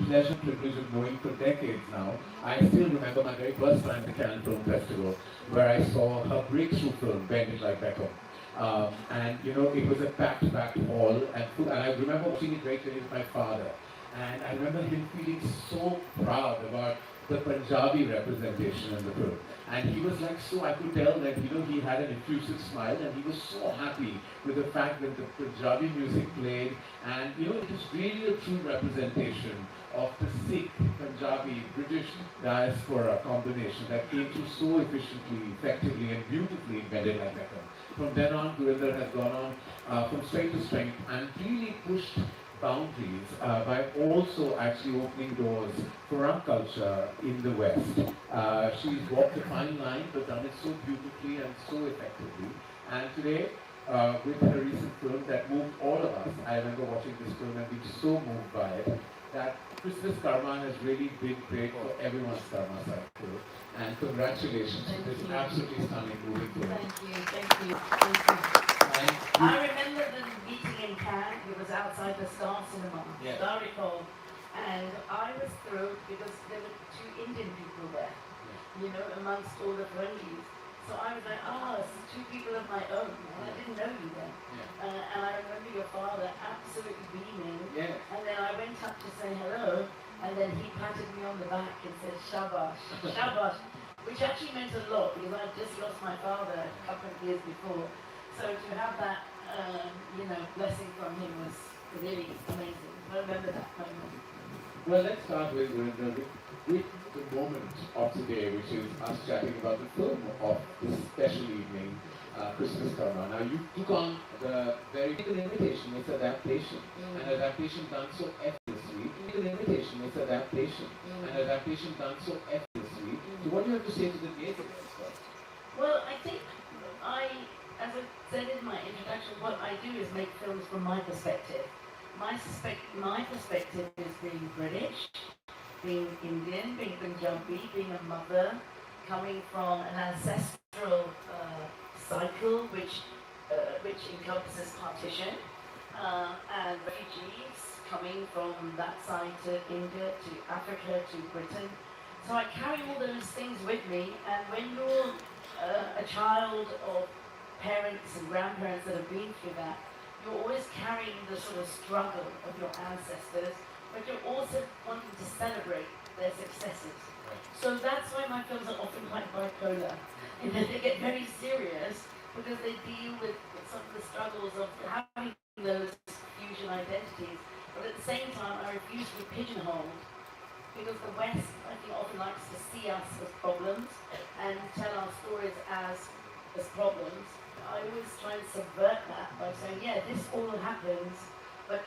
pleasure and privilege of knowing for decades now. I still remember my very first time at the Cannes Film Festival, where I saw her breakthrough film, Bend It Like Beckham. And you know, it was a packed hall, and I remember watching it very clearly with my father. And I remember him feeling so proud about the Punjabi representation in the film. And he was like, so I could tell that, you know, he had an effusive smile and he was so happy with the fact that the Punjabi music played. And, you know, it was really a true representation of the Sikh, Punjabi, British diaspora combination that came through so efficiently, effectively, and beautifully in Bend It Like Beckham. From then on, Gurinder has gone on from strength to strength and really pushed boundaries by also actually opening doors for our culture in the West. She's walked a fine line but done it so beautifully and so effectively. And today, with her recent film that moved all of us, I remember watching this film and being so moved by it, that Christmas Karma has really been great for everyone's karma cycle. And congratulations to this absolutely stunning movie film. Thank you. I remember the meeting in Cannes. It was outside the Star Cinema, Yeah. Star Recall, and I was thrilled because there were two Indian people there, you know, amongst all the friendlies. So I was like, it's two people of my own, and I didn't know you then. And I remember your father absolutely beaming. And then I went up to say hello, and then he patted me on the back and said, Shabash, Shabash, which actually meant a lot because I just lost my father a couple of years before. So to have that, you know, blessing from him was really amazing. I remember that moment. Well, let's start with the moment of today, which is us chatting about the film of this special evening, Christmas Karma. Now, you took on the very big invitation, it's adaptation, an adaptation done so effortlessly. An invitation, it's adaptation, an adaptation done so effortlessly. So, what do you have to say to the naysayers first? Well, I think as I said in my introduction, what I do is make films from my perspective. My perspective is being British, being Indian, being Punjabi, being a mother, coming from an ancestral cycle which encompasses partition, and refugees coming from that side to India, to Africa, to Britain. So I carry all those things with me, and when you're a child of parents and grandparents that have been through that, you're always carrying the sort of struggle of your ancestors, but you're also wanting to celebrate their successes. So that's why my films are often quite bipolar. You know, they get very serious because they deal with some of the struggles of having those fusion identities, but at the same time I refuse to be pigeonholed because the West, I think, often likes to see us as problems and tell our stories as problems. I always try and subvert that by saying, yeah, this all happens, but